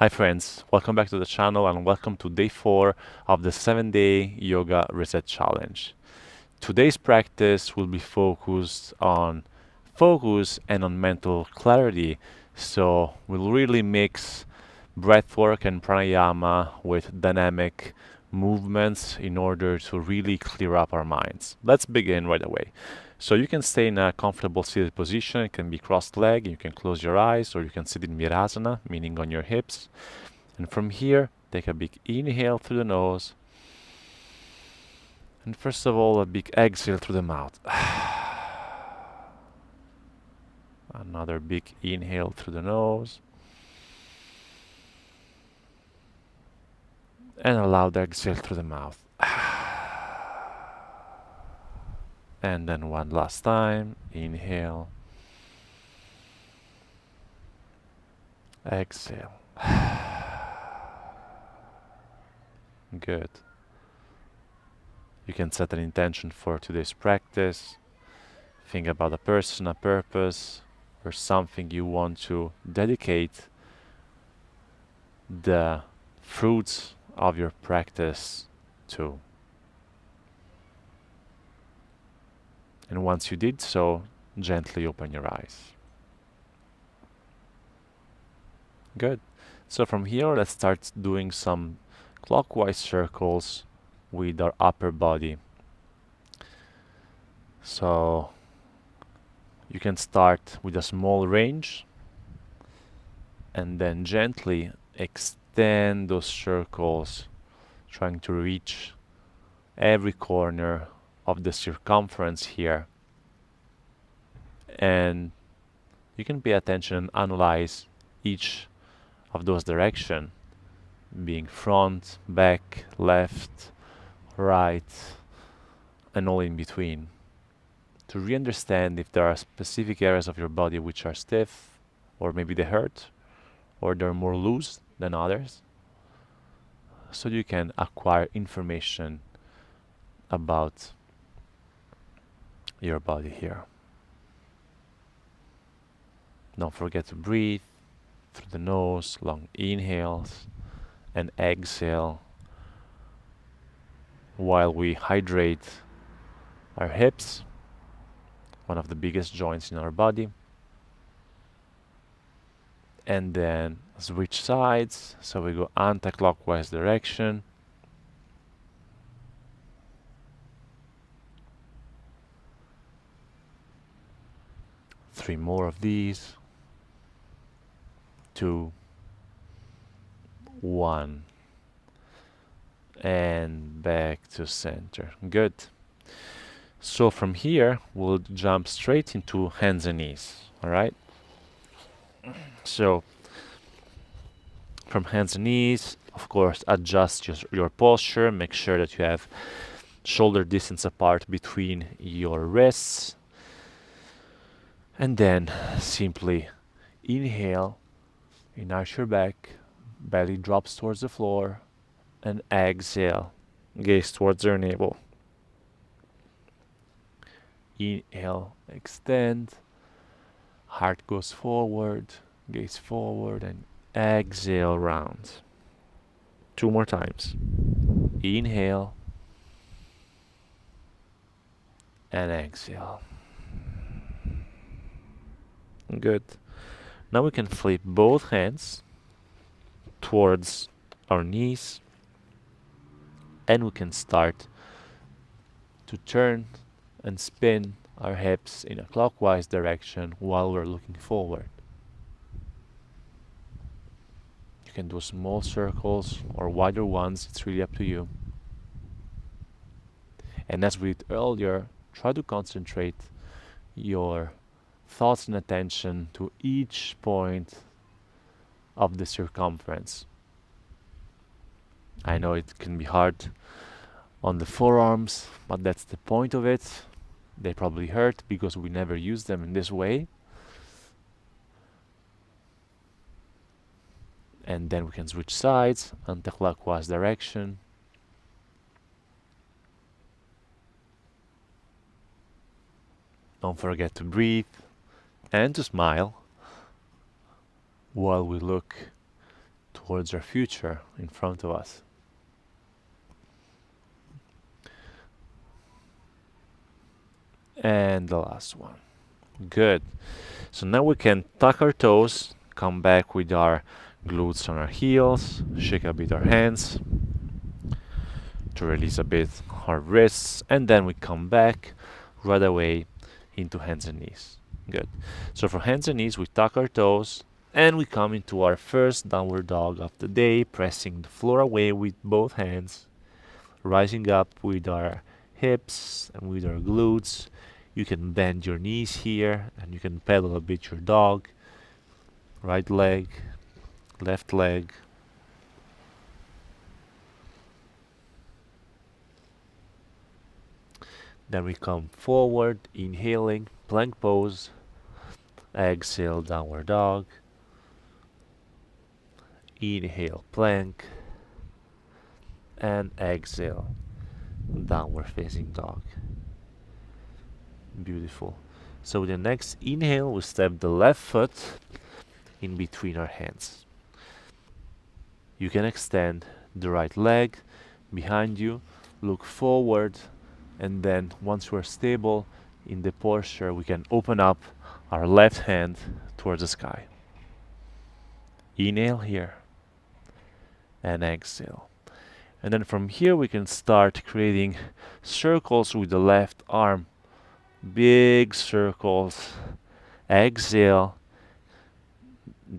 Hi friends, welcome back to the channel and welcome to day 4 of the 7-day yoga reset challenge. Today's practice will be focused on focus and on mental clarity, so we'll really mix breathwork and pranayama with dynamic movements in order to really clear up our minds. Let's begin right away. So you can stay in a comfortable seated position. It can be crossed leg, you can close your eyes, or you can sit in virasana, meaning on your hips. And from here, take a big inhale through the nose. And first of all, a big exhale through the mouth. Another big inhale through the nose. And a loud exhale through the mouth. And then one last time. Inhale. Exhale. Good. You can set an intention for today's practice. Think about a person, a purpose, or something you want to dedicate the fruits of your practice to. And once you did so, gently open your eyes. Good. So from here, let's start doing some clockwise circles with our upper body. So you can start with a small range and then gently extend those circles, trying to reach every corner of the circumference here. And you can pay attention and analyze each of those directions, being front, back, left, right, and all in between, to re-understand if there are specific areas of your body which are stiff, or maybe they hurt, or they're more loose than others, so you can acquire information about your body here. Don't forget to breathe through the nose, long inhales, and exhale while we hydrate our hips, one of the biggest joints in our body. And then switch sides, so we go anti-clockwise direction. Three more of these. 2, 1. And back to center. Good. So from here, we'll jump straight into hands and knees. All right? So from hands and knees, of course, adjust your posture. Make sure that you have shoulder distance apart between your wrists. And then simply inhale, arch your back, belly drops towards the floor, and exhale, gaze towards your navel. Inhale, extend, heart goes forward, gaze forward, and exhale, round. 2 more times. Inhale, and exhale. Good. Now we can flip both hands towards our knees, and we can start to turn and spin our hips in a clockwise direction while we're looking forward. You can do small circles or wider ones, it's really up to you. And as we did earlier, try to concentrate your thoughts and attention to each point of the circumference. I know it can be hard on the forearms, but that's the point of it. They probably hurt because we never use them in this way. And then we can switch sides, anti-clockwise direction. Don't forget to breathe and to smile while we look towards our future in front of us. And the last one. Good. So now we can tuck our toes, come back with our glutes on our heels, shake a bit our hands to release a bit our wrists, and then we come back right away into hands and knees. Good. So for hands and knees, we tuck our toes and we come into our first downward dog of the day, pressing the floor away with both hands, rising up with our hips and with our glutes. You can bend your knees here and you can pedal a bit your dog. Right leg, left leg. Then we come forward, inhaling, plank pose. Exhale, downward dog. Inhale, plank. And exhale, downward facing dog. Beautiful. So with the next inhale, we step the left foot in between our hands. You can extend the right leg behind you, look forward, and then once we're stable in the posture, we can open up our left hand towards the sky. Inhale here and exhale. And then from here we can start creating circles with the left arm. Big circles. Exhale.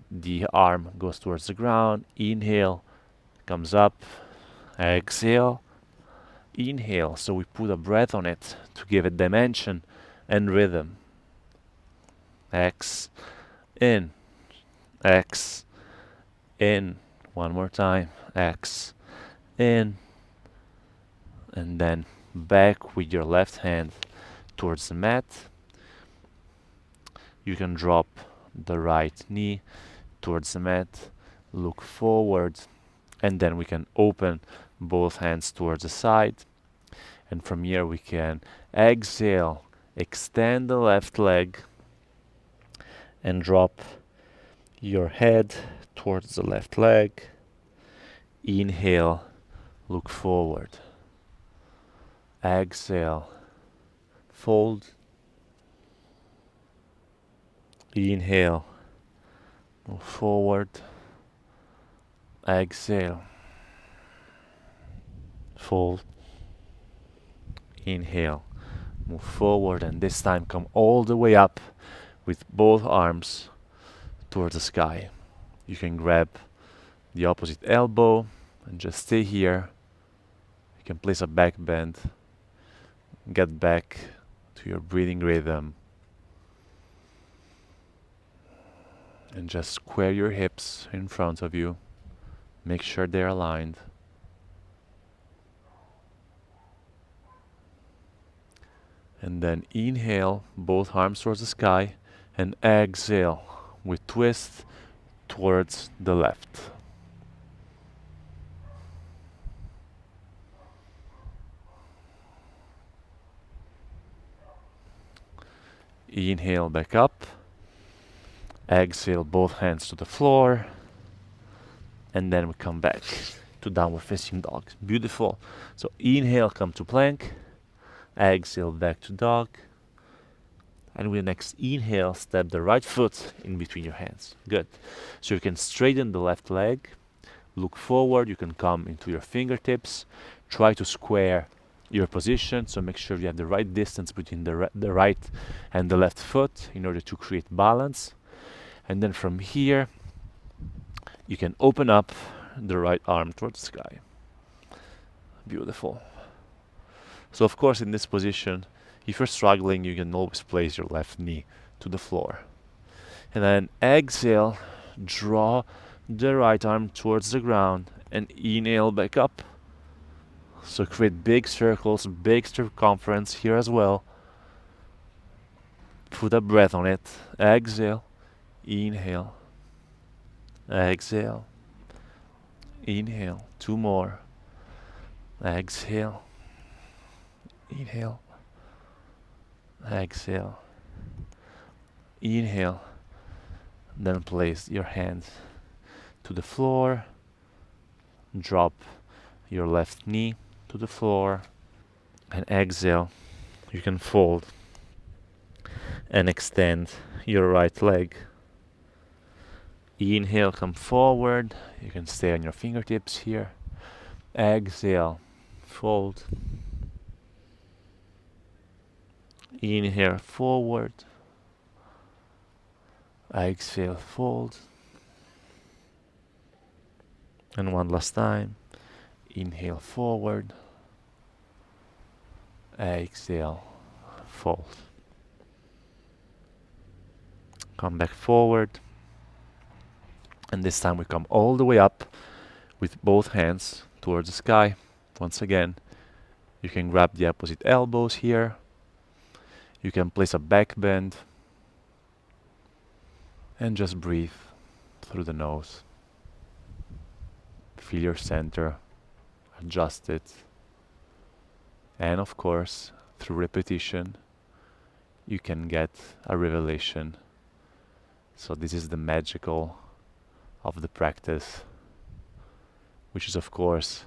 The arm goes towards the ground. Inhale, comes up. Exhale. Inhale. So we put a breath on it to give it dimension and rhythm. X, in, X, in. One more time. X, in. And then back with your left hand towards the mat. You can drop the right knee towards the mat, look forward, and then we can open both hands towards the side. And from here we can exhale, extend the left leg, and drop your head towards the left leg. Inhale, look forward. Exhale, fold. Inhale, move forward. Exhale, fold. Inhale, move forward, and this time come all the way up with both arms towards the sky. You can grab the opposite elbow and just stay here. You can place a back bend, get back to your breathing rhythm, and just square your hips in front of you. Make sure they're aligned. And then inhale, both arms towards the sky, and exhale with twist towards the left. Inhale back up. Exhale, both hands to the floor. And then we come back to downward facing dog. Beautiful. So inhale, come to plank. Exhale, back to dog. And with the next inhale, step the right foot in between your hands. Good. So you can straighten the left leg. Look forward. You can come into your fingertips. Try to square your position. So make sure you have the right distance between the right and the left foot in order to create balance. And then from here, you can open up the right arm towards the sky. Beautiful. So of course in this position, if you're struggling, you can always place your left knee to the floor. And then exhale, draw the right arm towards the ground and inhale back up. So create big circles, big circumference here as well. Put a breath on it. Exhale, inhale, exhale, inhale. Two more. Exhale, inhale, exhale, inhale. Then place your hands to the floor Drop your left knee to the floor and exhale. You can fold and extend your right leg. Inhale, come forward. You can stay on your fingertips here. Exhale, fold. Inhale, forward. Exhale, fold. And one last time. Inhale, forward. Exhale, fold. Come back forward. And this time we come all the way up with both hands towards the sky. Once again, you can grab the opposite elbows here. You can place a back bend and just breathe through the nose. Feel your center, adjust it. And of course, through repetition, you can get a revelation. So this is the magical of the practice, which is of course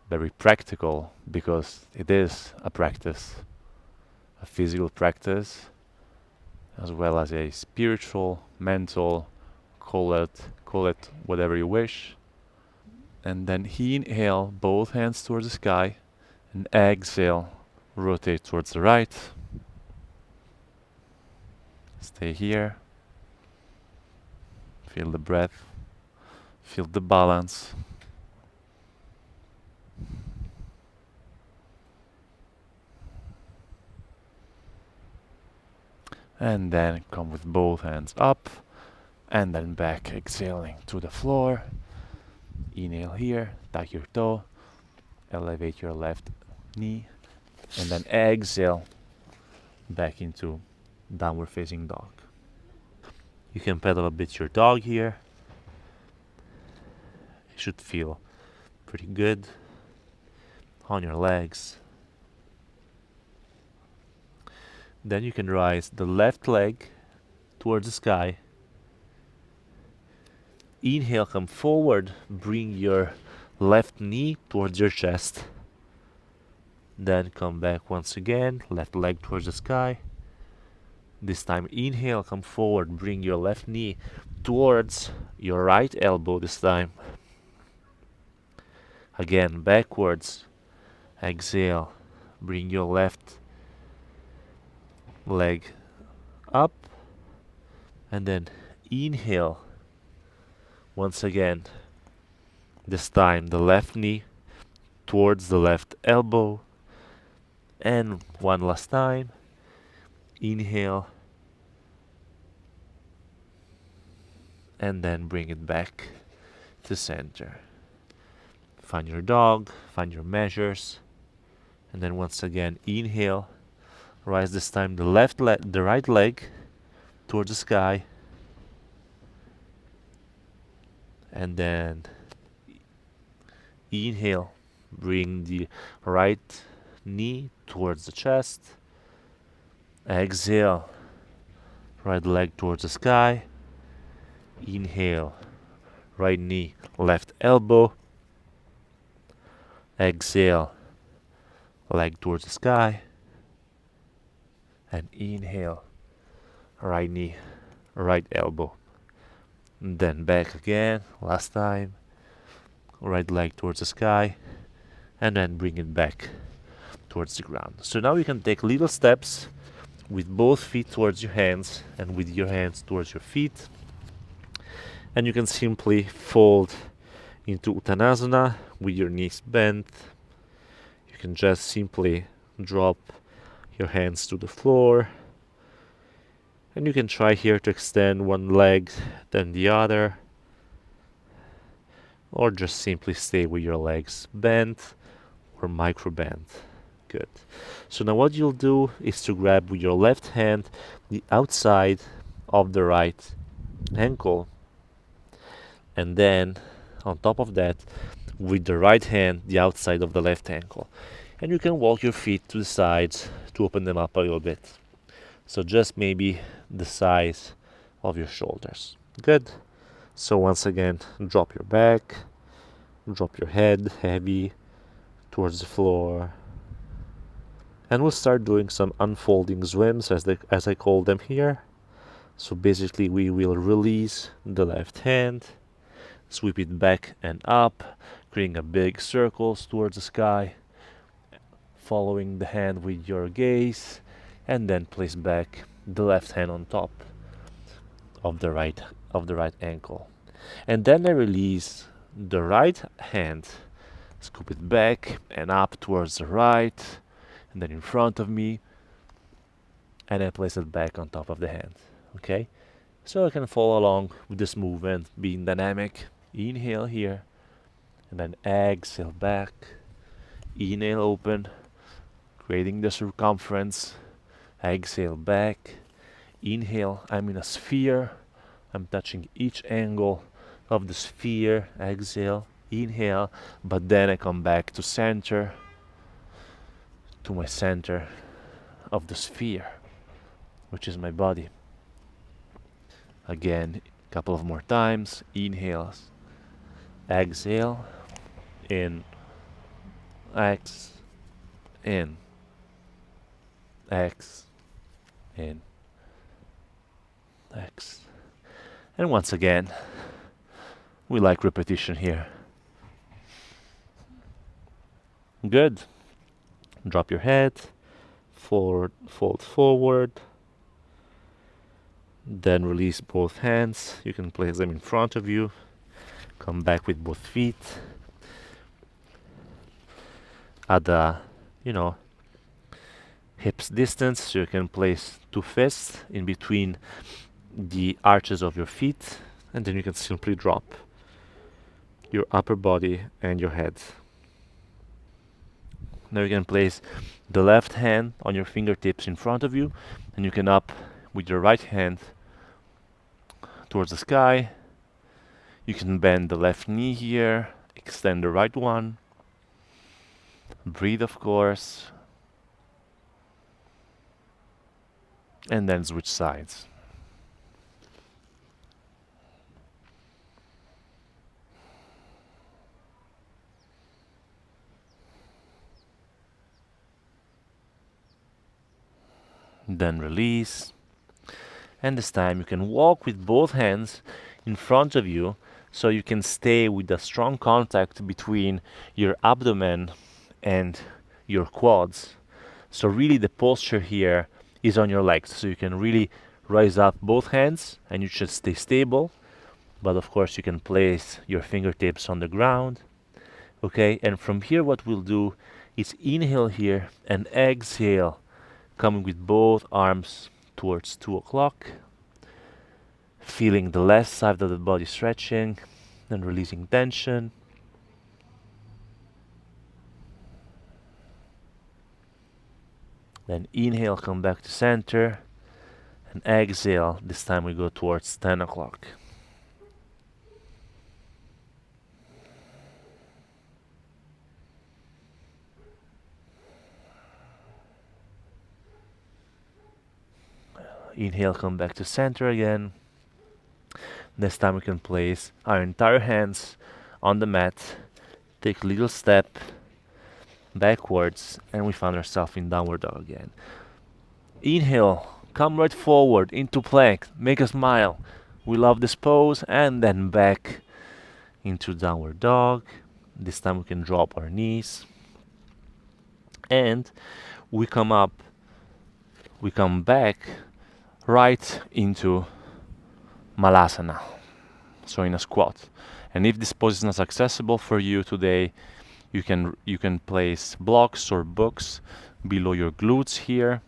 very practical because it is a practice, a physical practice, as well as a spiritual, mental, call it whatever you wish. And then inhale, both hands towards the sky, and exhale, rotate towards the right. Stay here. Feel the breath, feel the balance. And then come with both hands up and then back, exhaling to the floor. Inhale here, tuck your toe, elevate your left knee, and then exhale back into downward facing dog. You can pedal a bit your dog here. It should feel pretty good on your legs. Then you can rise the left leg towards the sky. Inhale, come forward, bring your left knee towards your chest. Then come back once again, left leg towards the sky. This time inhale, come forward, bring your left knee towards your right elbow this time. Again, backwards. Exhale, bring your left leg up. And then inhale. Once again, this time the left knee towards the left elbow. And one last time. Inhale. And then bring it back to center. Find your dog, find your measures. And then once again, inhale. Rise this time the right leg towards the sky. And then inhale. Bring the right knee towards the chest. Exhale. Right leg towards the sky. Inhale. Right knee, left elbow. Exhale. Leg towards the sky. And inhale. Right knee, right elbow. And then back again. Last time. Right leg towards the sky. And then bring it back towards the ground. So now you can take little steps with both feet towards your hands and with your hands towards your feet. And you can simply fold into Uttanasana with your knees bent. You can just simply drop your hands to the floor. And you can try here to extend one leg, then the other. Or just simply stay with your legs bent or micro bent. Good. So now what you'll do is to grab with your left hand the outside of the right ankle. And then on top of that, with the right hand, the outside of the left ankle. And you can walk your feet to the sides to open them up a little bit. So just maybe the size of your shoulders. Good. So once again, drop your back, Drop your head heavy towards the floor. And we'll start doing some unfolding swims as I call them here. So basically we will release the left hand, sweep it back and up, creating a big circles towards the sky, following the hand with your gaze, and then place back the left hand on top of the right ankle. And then I release the right hand, scoop it back and up towards the right, and then in front of me, and I place it back on top of the hand. Okay? So I can follow along with this movement, being dynamic. Inhale here, and then exhale back. Inhale open, creating the circumference. Exhale back. Inhale, I'm in a sphere. I'm touching each angle of the sphere. Exhale, inhale, but then I come back to center, to my center of the sphere, which is my body. Again, a couple of more times. Inhale, exhale, in, X, in, X, in, X. And once again, we like repetition here. Good. Drop your head, forward, fold forward, then release both hands. You can place them in front of you. Come back with both feet at the, hips distance. So you can place two fists in between the arches of your feet, and then you can simply drop your upper body and your head. Now you can place the left hand on your fingertips in front of you, and you can up with your right hand towards the sky. You can bend the left knee here, extend the right one. Breathe, of course, and then switch sides. Then release. And this time you can walk with both hands in front of you, so you can stay with a strong contact between your abdomen and your quads. So really the posture here is on your legs. So you can really rise up both hands and you should stay stable. But of course you can place your fingertips on the ground. Okay, and from here what we'll do is inhale here and exhale, coming with both arms towards 2 o'clock. Feeling the left side of the body stretching and releasing tension. Then inhale, come back to center. And exhale, this time we go towards 10 o'clock. Inhale, come back to center again. This time we can place our entire hands on the mat, take a little step backwards, and we find ourselves in downward dog again. Inhale, come right forward into plank, make a smile. We love this pose, and then back into downward dog. This time we can drop our knees, and we come back right into Malasana, so in a squat. And if this pose is not accessible for you today, you can place blocks or books below your glutes here.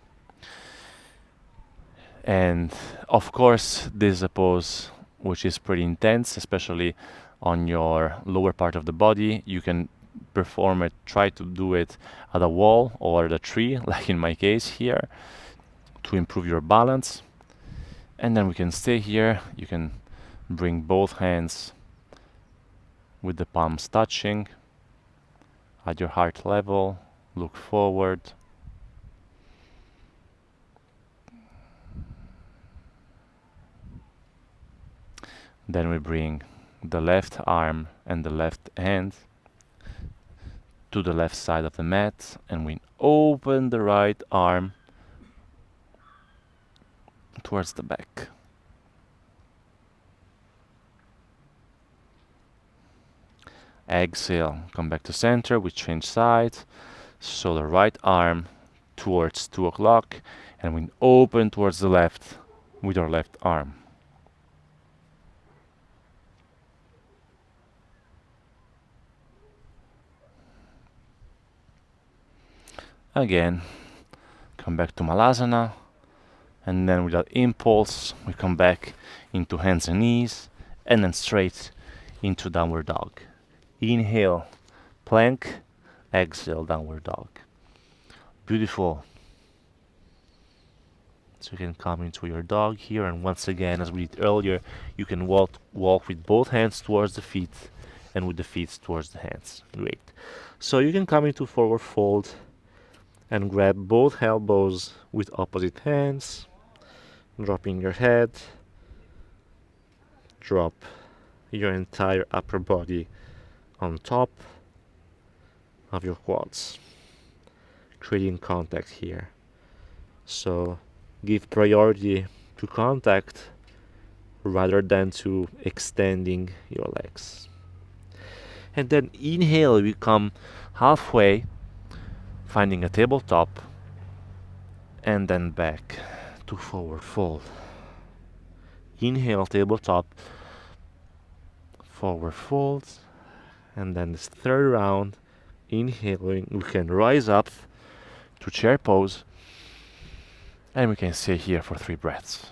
And of course, this is a pose which is pretty intense, especially on your lower part of the body. You can perform it, try to do it at a wall or at a tree, like in my case here, to improve your balance. And then we can stay here. You can bring both hands with the palms touching at your heart level. Look forward. Then we bring the left arm and the left hand to the left side of the mat, and we open the right arm towards the back. Exhale, come back to center, we change sides. So the right arm towards 2 o'clock, and we open towards the left with our left arm. Again, come back to Malasana, and then with that impulse, we come back into hands and knees, and then straight into downward dog. Inhale, plank, exhale, downward dog. Beautiful. So you can come into your dog here, and once again, as we did earlier, you can walk with both hands towards the feet and with the feet towards the hands. Great. So you can come into forward fold and grab both elbows with opposite hands, dropping your head, drop your entire upper body on top of your quads, creating contact here. So give priority to contact rather than to extending your legs. And then inhale, we come halfway, finding a tabletop, and then back to forward fold. Inhale, tabletop, forward fold, and then this third round, inhaling, we can rise up to chair pose, and we can stay here for 3 breaths.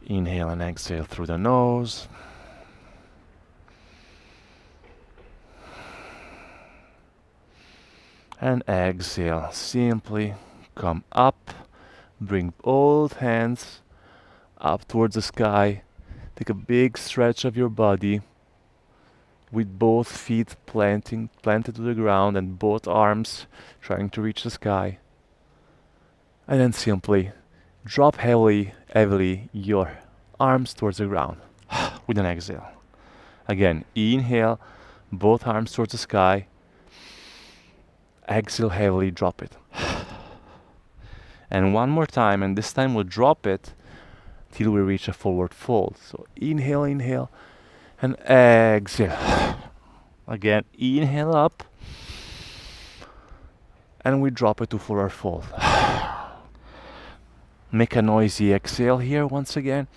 Inhale and exhale through the nose. And exhale, simply come up, bring both hands up towards the sky. Take a big stretch of your body with both feet planted to the ground and both arms trying to reach the sky. And then simply drop heavily your arms towards the ground with an exhale. Again, inhale, both arms towards the sky. Exhale heavily, drop it. And one more time, and this time we'll drop it till we reach a forward fold. So inhale, and exhale. Again, inhale up, and we drop it to forward fold. Make a noisy exhale here once again.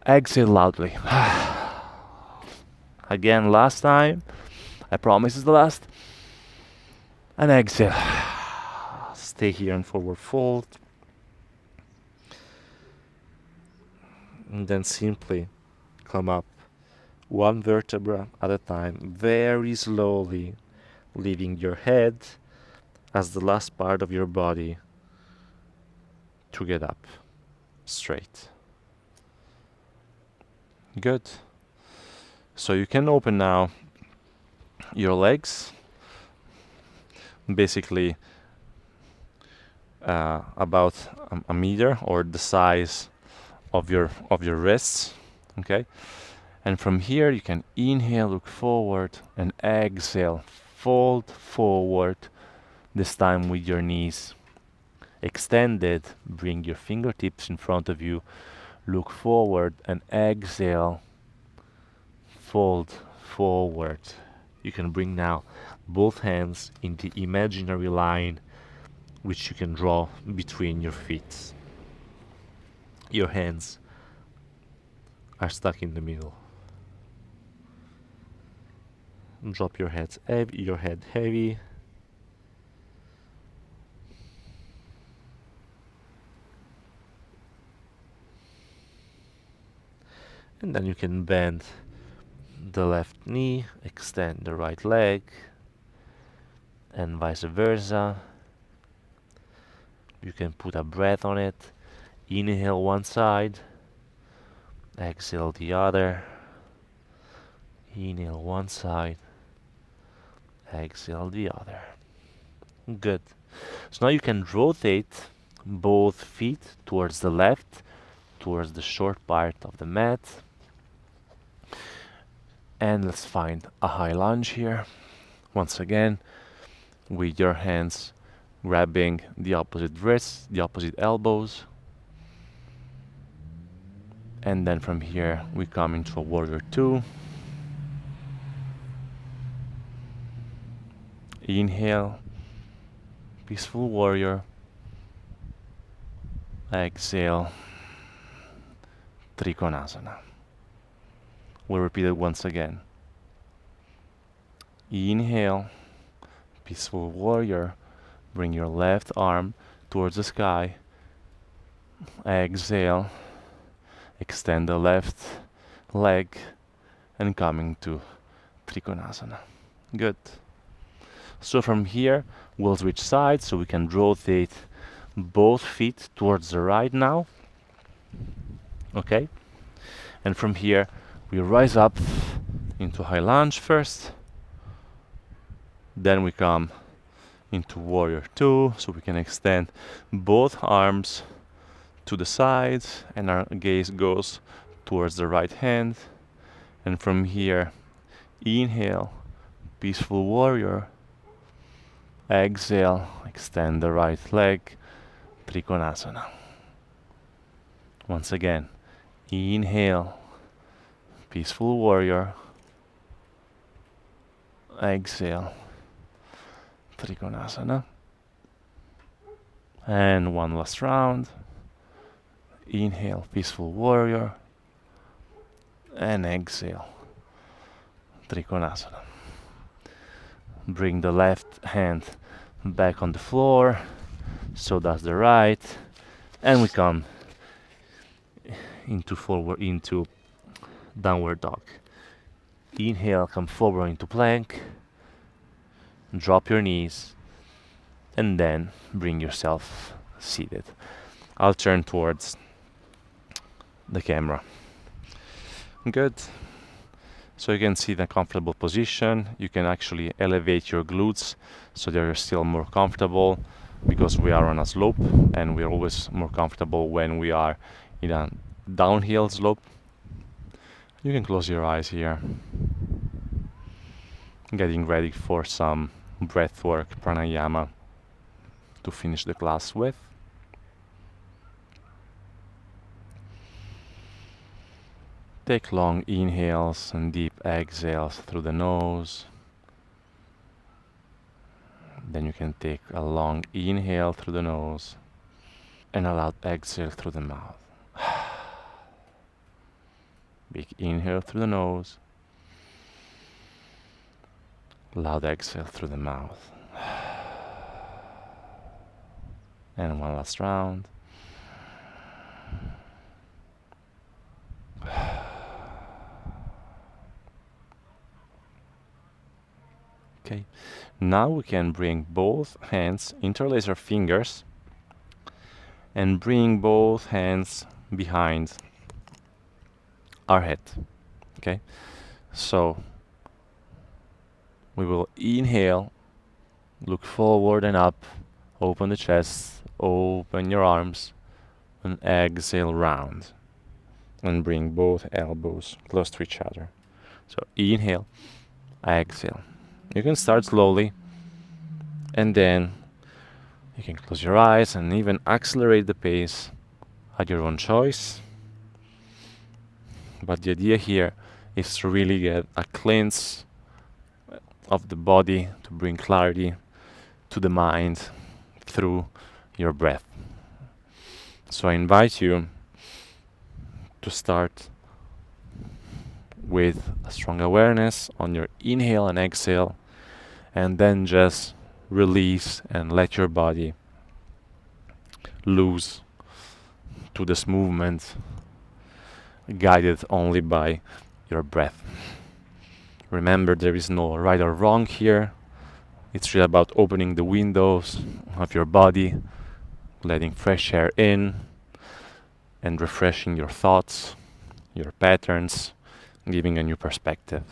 Exhale loudly. Again, last time. I promise it's the last. And exhale. Stay here in forward fold. And then simply come up one vertebra at a time, very slowly, leaving your head as the last part of your body to get up straight. Good. So you can open now your legs, basically about a meter or the size of your wrists. Okay, and from here you can inhale, look forward, and exhale, fold forward. This time with your knees extended, bring your fingertips in front of you, look forward, and exhale, fold forward. You can bring now both hands in the imaginary line which you can draw between your feet. Your hands are stuck in the middle. Drop your head heavy. And then you can bend the left knee, extend the right leg, and vice versa. You can put a breath on it. Inhale one side, exhale the other. Inhale one side, exhale the other. Good. So now you can rotate both feet towards the left, towards the short part of the mat. And let's find a high lunge here. Once again, with your hands grabbing the opposite wrists, the opposite elbows. And then from here, we come into a warrior two. Inhale, peaceful warrior. Exhale, Trikonasana. We'll repeat it once again. Inhale, peaceful warrior. Bring your left arm towards the sky. Exhale, extend the left leg and coming to Trikonasana. Good. So from here, we'll switch sides so we can rotate both feet towards the right now. Okay? And from here, we rise up into high lunge first. Then we come into warrior two, so we can extend both arms to the sides and our gaze goes towards the right hand. And from here, inhale, peaceful warrior. Exhale, extend the right leg, Trikonasana. Once again, inhale, peaceful warrior. Exhale, Trikonasana. And one last round. Inhale, peaceful warrior. And exhale, Trikonasana. Bring the left hand back on the floor. So does the right. And we come into downward dog. Inhale, come forward into plank. Drop your knees. And then bring yourself seated. I'll turn towards the camera. Good. So you can see the comfortable position. You can actually elevate your glutes so they're still more comfortable, because we are on a slope and we're always more comfortable when we are in a downhill slope. You can close your eyes here. Getting ready for some breath work, pranayama, to finish the class with. Take long inhales and deep exhales through the nose. Then you can take a long inhale through the nose and a loud exhale through the mouth. Big inhale through the nose. Loud exhale through the mouth. And one last round. Okay, now we can bring both hands, interlace our fingers, and bring both hands behind our head. Okay, so we will inhale, look forward and up, open the chest, open your arms, and exhale round. And bring both elbows close to each other. So inhale, exhale. You can start slowly, and then you can close your eyes and even accelerate the pace at your own choice. But the idea here is to really get a cleanse of the body, to bring clarity to the mind through your breath. So I invite you to start with a strong awareness on your inhale and exhale, and then just release and let your body loose to this movement, guided only by your breath. Remember, there is no right or wrong here. It's really about opening the windows of your body, letting fresh air in, and refreshing your thoughts, your patterns, giving a new perspective.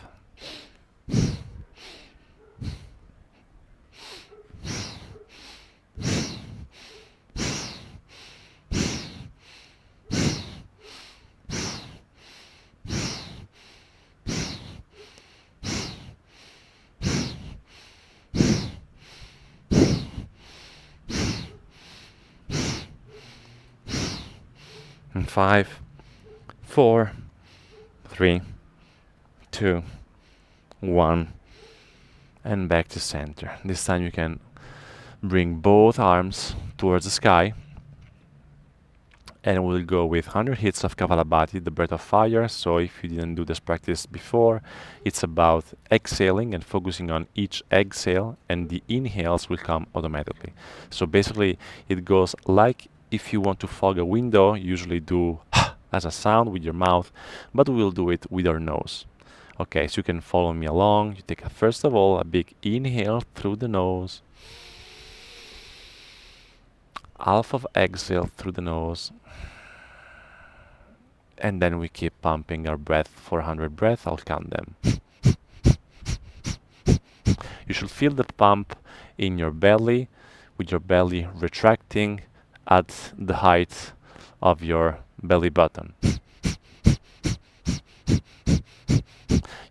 5, 4, 3, 2, 1, and back to center. This time you can bring both arms towards the sky, and we'll go with 100 hits of Kapalabhati, the breath of fire. So if you didn't do this practice before, it's about exhaling and focusing on each exhale, and the inhales will come automatically. So basically, it goes like if you want to fog a window, you usually do as a sound with your mouth, but we'll do it with our nose. Okay, so you can follow me along. You take first of all a big inhale through the nose, half of exhale through the nose, and then we keep pumping our breath for 100 breaths. I'll count them. You should feel the pump in your belly, with your belly retracting at the height of your belly button.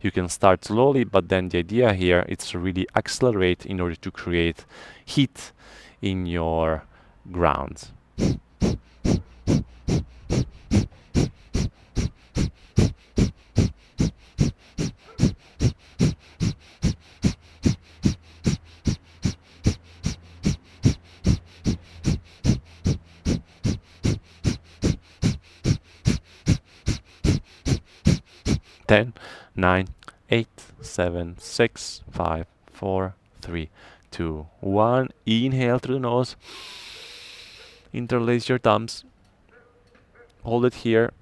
You can start slowly, but then the idea here is to really accelerate in order to create heat in your grounds. 10, 9, 8, 7, 6, 5, 4, 3, 2, 1. Inhale through the nose. Interlace your thumbs. Hold it here.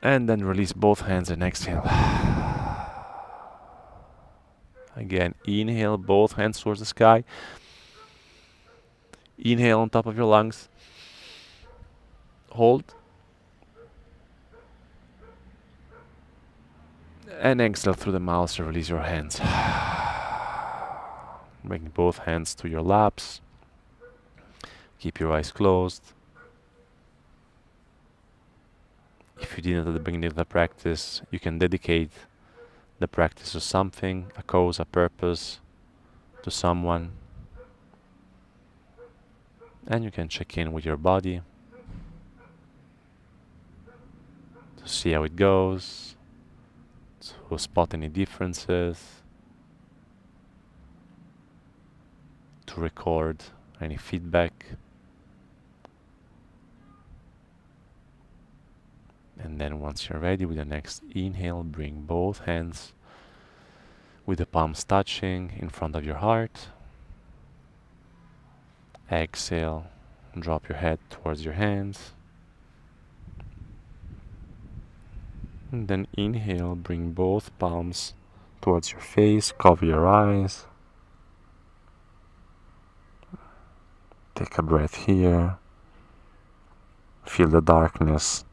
And then release both hands and exhale. Again, inhale, both hands towards the sky. Inhale on top of your lungs. Hold. And exhale through the mouth to release your hands. Bring both hands to your laps. Keep your eyes closed. If you didn't at the beginning of the practice, you can dedicate the practice to something, a cause, a purpose, to someone. And you can check in with your body to see how it goes, to spot any differences, to record any feedback. And then once you're ready with the next inhale, bring both hands with the palms touching in front of your heart. Exhale, drop your head towards your hands. And then inhale, bring both palms towards your face, cover your eyes. Take a breath here. Feel the darkness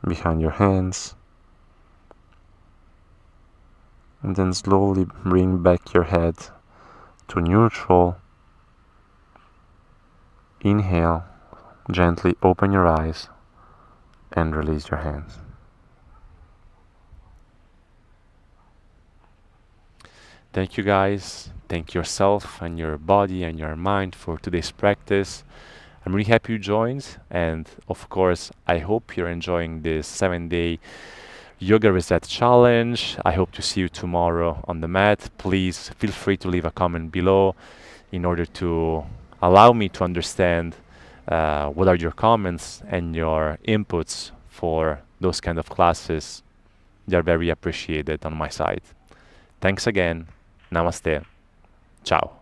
behind your hands. And then slowly bring back your head to neutral. Inhale, gently open your eyes and release your hands. Thank you guys. Thank yourself and your body and your mind for today's practice. I'm really happy you joined, and of course I hope you're enjoying this 7-day Yoga Reset Challenge. I hope to see you tomorrow on the mat. Please feel free to leave a comment below in order to allow me to understand what are your comments and your inputs for those kind of classes. They're very appreciated on my side. Thanks again. Namaste. Ciao.